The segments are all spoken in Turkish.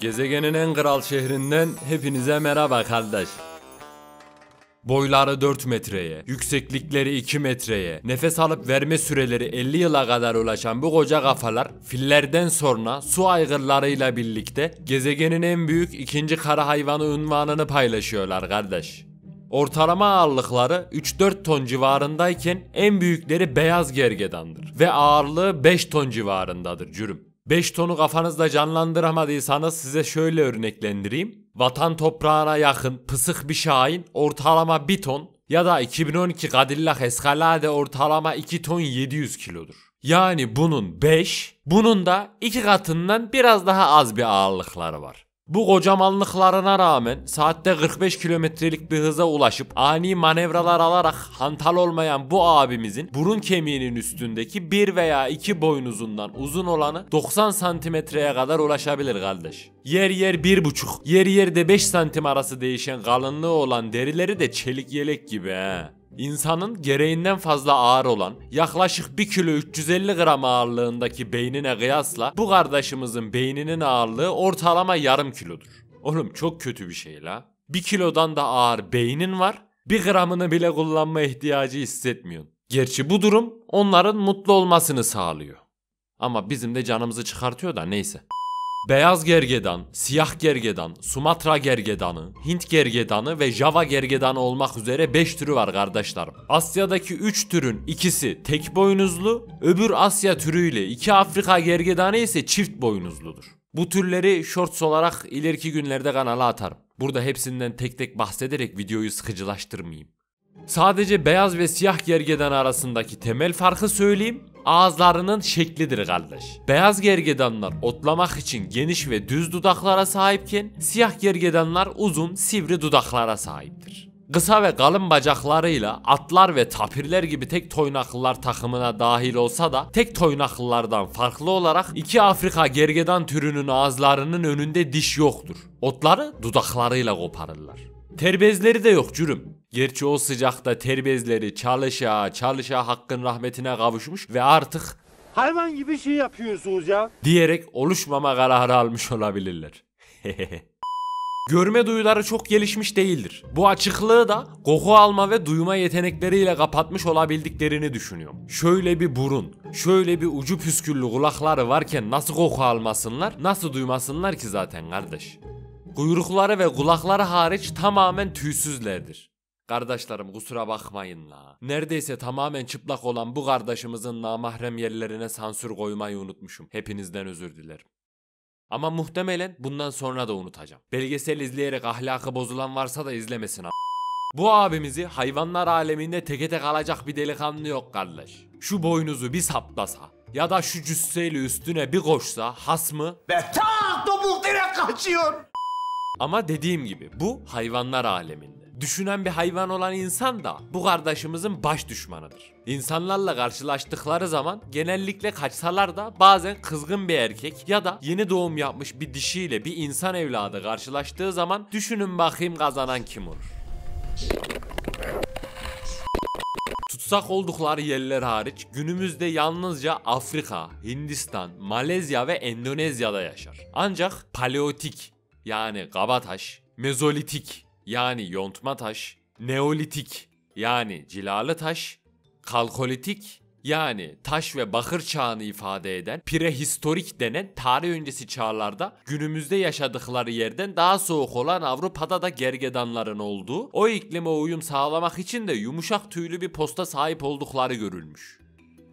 Gezegenin en kral şehrinden hepinize merhaba kardeş. Boyları 4 metreye, yükseklikleri 2 metreye, nefes alıp verme süreleri 50 yıla kadar ulaşan bu koca kafalar fillerden sonra su aygırlarıyla birlikte gezegenin en büyük ikinci kara hayvanı unvanını paylaşıyorlar kardeş. Ortalama ağırlıkları 3-4 ton civarındayken en büyükleri beyaz gergedandır ve ağırlığı 5 ton civarındadır cürüm. 5 tonu kafanızda canlandıramadıysanız size şöyle örneklendireyim. Vatan toprağına yakın pısık bir şahin ortalama 1 ton ya da 2012 Cadillac Escalade ortalama 2 ton 700 kilodur. Yani bunun 5, bunun da 2 katından biraz daha az bir ağırlıkları var. Bu kocamanlıklarına rağmen saatte 45 kilometrelik bir hıza ulaşıp ani manevralar alarak hantal olmayan bu abimizin burun kemiğinin üstündeki 1 veya 2 boynuzundan uzun olanı 90 santimetreye kadar ulaşabilir kardeş. Yer yer 1,5, yer yerde 5 santim arası değişen kalınlığı olan derileri de çelik yelek gibi he. İnsanın gereğinden fazla ağır olan yaklaşık 1 kilo 350 gram ağırlığındaki beynine kıyasla bu kardeşimizin beyninin ağırlığı ortalama yarım kilodur. Oğlum çok kötü bir şey la. 1 kilodan da ağır beynin var, 1 gramını bile kullanma ihtiyacı hissetmiyorsun. Gerçi bu durum onların mutlu olmasını sağlıyor. Ama bizim de canımızı çıkartıyor da neyse. Beyaz gergedan, siyah gergedan, Sumatra gergedanı, Hint gergedanı ve Java gergedanı olmak üzere 5 türü var kardeşlerim. Asya'daki 3 türün ikisi tek boynuzlu, öbür Asya türüyle 2 Afrika gergedanı ise çift boynuzludur. Bu türleri shorts olarak ileriki günlerde kanala atarım. Burada hepsinden tek tek bahsederek videoyu sıkıcılaştırmayayım. Sadece beyaz ve siyah gergedan arasındaki temel farkı söyleyeyim. Ağızlarının şeklidir kardeş. Beyaz gergedanlar otlamak için geniş ve düz dudaklara sahipken siyah gergedanlar uzun, sivri dudaklara sahiptir. Kısa ve kalın bacaklarıyla atlar ve tapirler gibi tek toynaklılar takımına dahil olsa da tek toynaklılardan farklı olarak 2 Afrika gergedan türünün ağızlarının önünde diş yoktur. Otları dudaklarıyla koparırlar. Terbezleri de yok cürüm. Gerçi o sıcakta terbezleri çalışa Hakk'ın rahmetine kavuşmuş ve artık hayvan gibi şey yapıyorsunuz ya diyerek oluşmama kararı almış olabilirler. Görme duyuları çok gelişmiş değildir. Bu açıklığı da koku alma ve duyma yetenekleriyle kapatmış olabildiklerini düşünüyorum. Şöyle bir burun, şöyle bir ucu püsküllü kulakları varken nasıl koku almasınlar, nasıl duymasınlar ki zaten kardeş? Kuyrukları ve kulakları hariç tamamen tüysüzlerdir. Kardeşlerim kusura bakmayın la. Neredeyse tamamen çıplak olan bu kardeşimizin namahrem yerlerine sansür koymayı unutmuşum. Hepinizden özür dilerim. Ama muhtemelen bundan sonra da unutacağım. Belgesel izleyerek ahlakı bozulan varsa da izlemesin. Bu abimizi hayvanlar aleminde teke tek alacak bir delikanlı yok kardeş. Şu boynuzu bir saplasa ya da şu cüsseyle üstüne bir koşsa hasmı ve tak topuk direkt kaçıyor. Ama dediğim gibi bu hayvanlar aleminde. Düşünen bir hayvan olan insan da bu kardeşimizin baş düşmanıdır. İnsanlarla karşılaştıkları zaman genellikle kaçsalar da bazen kızgın bir erkek ya da yeni doğum yapmış bir dişiyle bir insan evladı karşılaştığı zaman düşünün bakayım kazanan kim olur? Tutsak oldukları yerler hariç günümüzde yalnızca Afrika, Hindistan, Malezya ve Endonezya'da yaşar. Ancak paleotik yani kabataş, mezolitik yani yontma taş, neolitik yani cilalı taş, kalkolitik yani taş ve bakır çağını ifade eden prehistorik denen tarih öncesi çağlarda günümüzde yaşadıkları yerden daha soğuk olan Avrupa'da da gergedanların olduğu, o iklime uyum sağlamak için de yumuşak tüylü bir posta sahip oldukları görülmüş.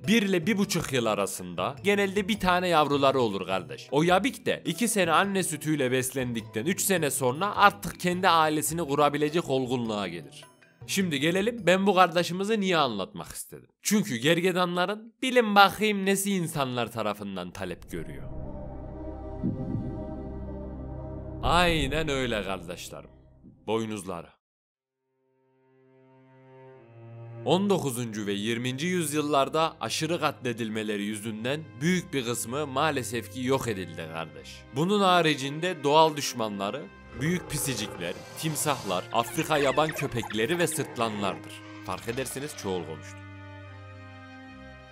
1 ile 1,5 yıl arasında genelde bir tane yavruları olur kardeş. O yabik de 2 sene anne sütüyle beslendikten 3 sene sonra artık kendi ailesini kurabilecek olgunluğa gelir. Şimdi gelelim ben bu kardeşimizi niye anlatmak istedim. Çünkü gergedanların bilin bakayım nesi insanlar tarafından talep görüyor. Aynen öyle kardeşlerim. Boynuzları. 19. ve 20. yüzyıllarda aşırı katledilmeleri yüzünden büyük bir kısmı maalesef ki yok edildi kardeş. Bunun haricinde doğal düşmanları büyük pisicikler, timsahlar, Afrika yaban köpekleri ve sırtlanlardır. Fark ederseniz çoğul konuştum.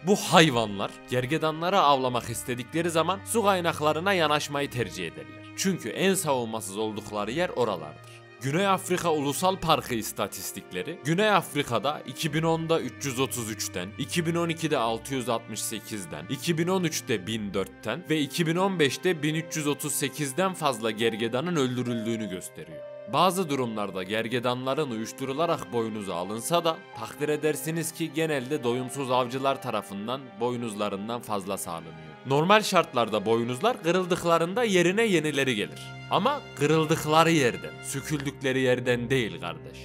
Bu hayvanlar gergedanları avlamak istedikleri zaman su kaynaklarına yanaşmayı tercih ederler. Çünkü en savunmasız oldukları yer oralardır. Güney Afrika Ulusal Parkı istatistikleri, Güney Afrika'da 2010'da 333'ten, 2012'de 668'den, 2013'te 1004'ten ve 2015'te 1338'den fazla gergedanın öldürüldüğünü gösteriyor. Bazı durumlarda gergedanların uyuşturularak boynuzu alınsa da takdir edersiniz ki genelde doyumsuz avcılar tarafından boynuzlarından fazla sağlanıyor. Normal şartlarda boynuzlar kırıldıklarında yerine yenileri gelir. Ama kırıldıkları yerden, söküldükleri yerden değil kardeş.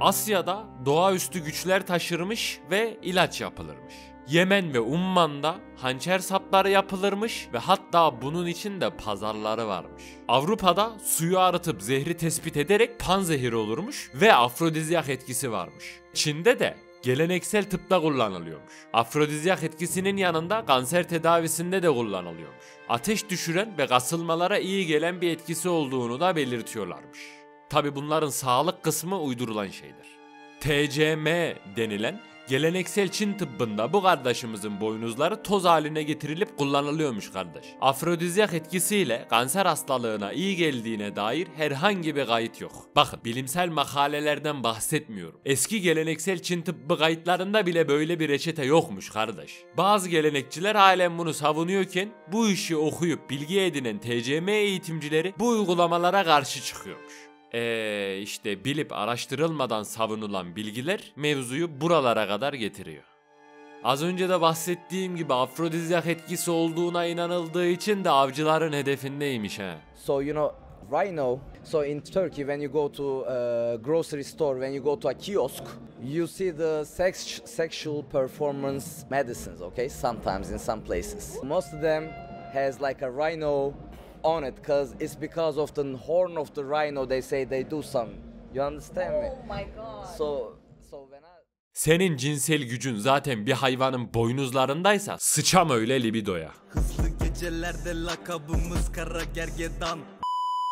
Asya'da doğaüstü güçler taşırmış ve ilaç yapılırmış. Yemen ve Umman'da hançer sapları yapılırmış ve hatta bunun için de pazarları varmış. Avrupa'da suyu arıtıp zehri tespit ederek panzehir olurmuş ve afrodizyak etkisi varmış. Çin'de de geleneksel tıpta kullanılıyormuş. Afrodizyak etkisinin yanında kanser tedavisinde de kullanılıyormuş. Ateş düşüren ve kasılmalara iyi gelen bir etkisi olduğunu da belirtiyorlarmış. Tabi bunların sağlık kısmı uydurulan şeydir. TCM denilen geleneksel Çin tıbbında bu kardeşimizin boynuzları toz haline getirilip kullanılıyormuş kardeş. Afrodizyak etkisiyle kanser hastalığına iyi geldiğine dair herhangi bir kayıt yok. Bakın bilimsel makalelerden bahsetmiyorum. Eski geleneksel Çin tıbbı kayıtlarında bile böyle bir reçete yokmuş kardeş. Bazı gelenekçiler halen bunu savunuyorken bu işi okuyup bilgi edinen TCM eğitimcileri bu uygulamalara karşı çıkıyormuş. İşte bilip araştırılmadan savunulan bilgiler mevzuyu buralara kadar getiriyor. Az önce de bahsettiğim gibi afrodizyak etkisi olduğuna inanıldığı için de avcıların hedefindeymiş ha. So you know rhino. So in Turkey when you go to a grocery store, when you go to a kiosk, you see the sexual performance medicines, okay? Sometimes in some places. Most of them has like a rhino on it because of the horn of the rhino they say they do some. You understand me? Oh my god. So when I Senin cinsel gücün zaten bir hayvanın boynuzlarındaysa sıçam öyle libidoya. Hızlı gecelerde lakabımız kara gergedan.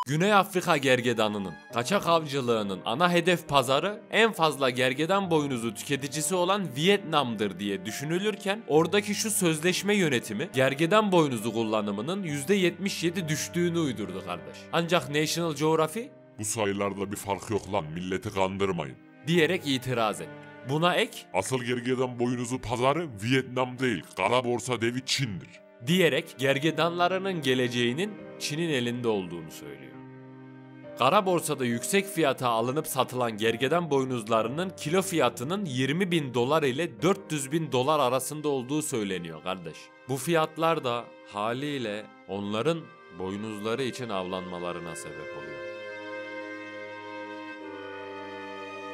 Güney Afrika gergedanının kaçak avcılığının ana hedef pazarı en fazla gergedan boynuzu tüketicisi olan Vietnam'dır diye düşünülürken oradaki şu sözleşme yönetimi gergedan boynuzu kullanımının %77 düştüğünü uydurdu kardeş. Ancak National Geographic Bu sayılarda bir fark yok lan, milleti kandırmayın. diyerek itiraz etti. Buna ek Asıl gergedan boynuzu pazarı Vietnam değil, kara borsa devi Çin'dir. diyerek gergedanlarının geleceğinin Çin'in elinde olduğunu söylüyor. Kara borsada yüksek fiyata alınıp satılan gergedan boynuzlarının kilo fiyatının 20.000 dolar ile 400.000 dolar arasında olduğu söyleniyor kardeş. Bu fiyatlar da haliyle onların boynuzları için avlanmalarına sebep oluyor.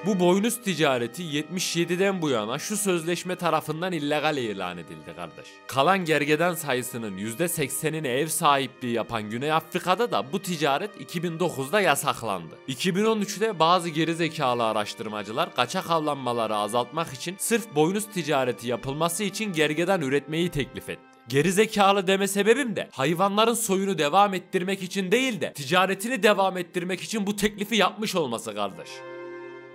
Bu boynuz ticareti 77'den bu yana şu sözleşme tarafından illegal ilan edildi kardeş. Kalan gergedan sayısının %80'ine ev sahipliği yapan Güney Afrika'da da bu ticaret 2009'da yasaklandı. 2013'te bazı gerizekalı araştırmacılar kaçak avlanmaları azaltmak için sırf boynuz ticareti yapılması için gergedan üretmeyi teklif etti. Gerizekalı deme sebebim de hayvanların soyunu devam ettirmek için değil de ticaretini devam ettirmek için bu teklifi yapmış olması kardeş.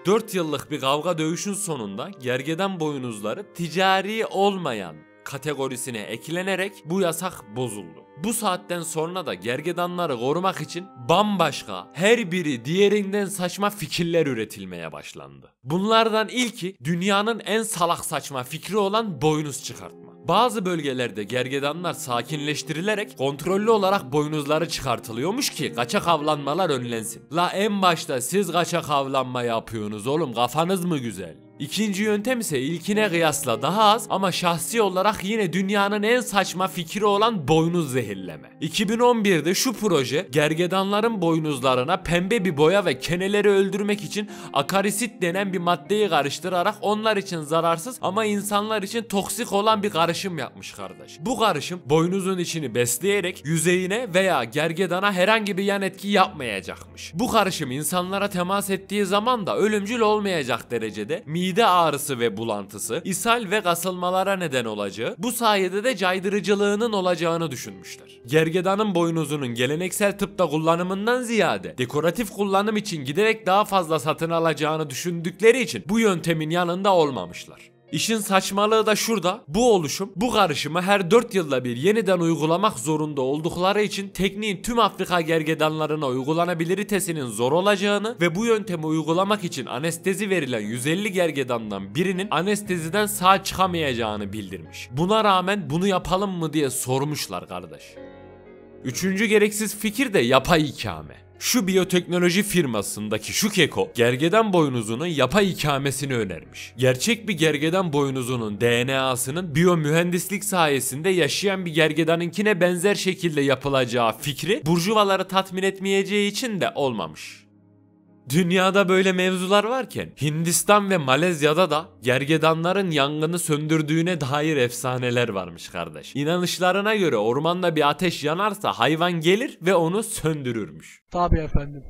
4 yıllık bir kavga dövüşün sonunda gergedan boynuzları ticari olmayan kategorisine eklenerek bu yasak bozuldu. Bu saatten sonra da gergedanları korumak için bambaşka, her biri diğerinden saçma fikirler üretilmeye başlandı. Bunlardan ilki dünyanın en salak saçma fikri olan boynuz çıkartma. Bazı bölgelerde gergedanlar sakinleştirilerek kontrollü olarak boynuzları çıkartılıyormuş ki kaçak avlanmalar önlensin. La en başta siz kaçak avlanma yapıyorsunuz oğlum, kafanız mı güzel? İkinci yöntem ise ilkine kıyasla daha az ama şahsi olarak yine dünyanın en saçma fikri olan boynuz zehirleme. 2011'de şu proje gergedanların boynuzlarına pembe bir boya ve keneleri öldürmek için akarisit denen bir maddeyi karıştırarak onlar için zararsız ama insanlar için toksik olan bir karışım yapmış kardeş. Bu karışım boynuzun içini besleyerek yüzeyine veya gergedana herhangi bir yan etki yapmayacakmış. Bu karışım insanlara temas ettiği zaman da ölümcül olmayacak derecede mide ağrısı ve bulantısı, ishal ve kasılmalara neden olacağı, bu sayede de caydırıcılığının olacağını düşünmüşler. Gergedanın boynuzunun geleneksel tıpta kullanımından ziyade dekoratif kullanım için giderek daha fazla satın alacağını düşündükleri için bu yöntemin yanında olmamışlar. İşin saçmalığı da şurada. Bu oluşum bu karışımı her 4 yılda bir yeniden uygulamak zorunda oldukları için tekniğin tüm Afrika gergedanlarına uygulanabilitesinin zor olacağını ve bu yöntemi uygulamak için anestezi verilen 150 gergedandan birinin anesteziden sağ çıkamayacağını bildirmiş. Buna rağmen bunu yapalım mı diye sormuşlar kardeş. Üçüncü gereksiz fikir de yapay ikame. Şu biyoteknoloji firmasındaki şu keko gergedan boynuzunun yapay ikamesini önermiş. Gerçek bir gergedan boynuzunun DNA'sının biyomühendislik sayesinde yaşayan bir gergedanınkine benzer şekilde yapılacağı fikri burjuvaları tatmin etmeyeceği için de olmamış. Dünyada böyle mevzular varken Hindistan ve Malezya'da da gergedanların yangını söndürdüğüne dair efsaneler varmış kardeş. İnanışlarına göre ormanda bir ateş yanarsa hayvan gelir ve onu söndürürmüş. Tabii efendim.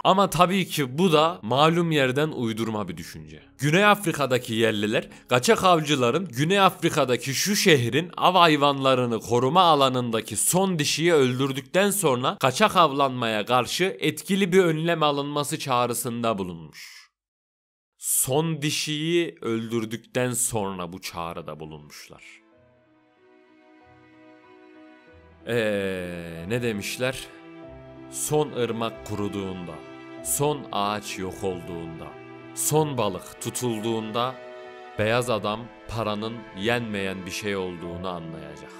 Ama tabii ki bu da malum yerden uydurma bir düşünce. Güney Afrika'daki yerliler kaçak avcıların Güney Afrika'daki şu şehrin av hayvanlarını koruma alanındaki son dişiyi öldürdükten sonra kaçak avlanmaya karşı etkili bir önlem alınması çağrısında bulunmuş. Son dişiyi öldürdükten sonra bu çağrıda bulunmuşlar. Ne demişler? Son ırmak kuruduğunda, son ağaç yok olduğunda, son balık tutulduğunda beyaz adam paranın yenmeyen bir şey olduğunu anlayacak.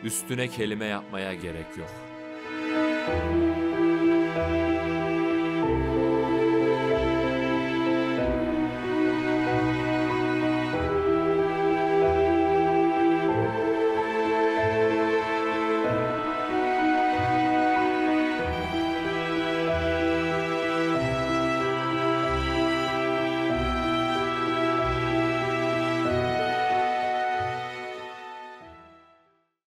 Üstüne kelime yapmaya gerek yok.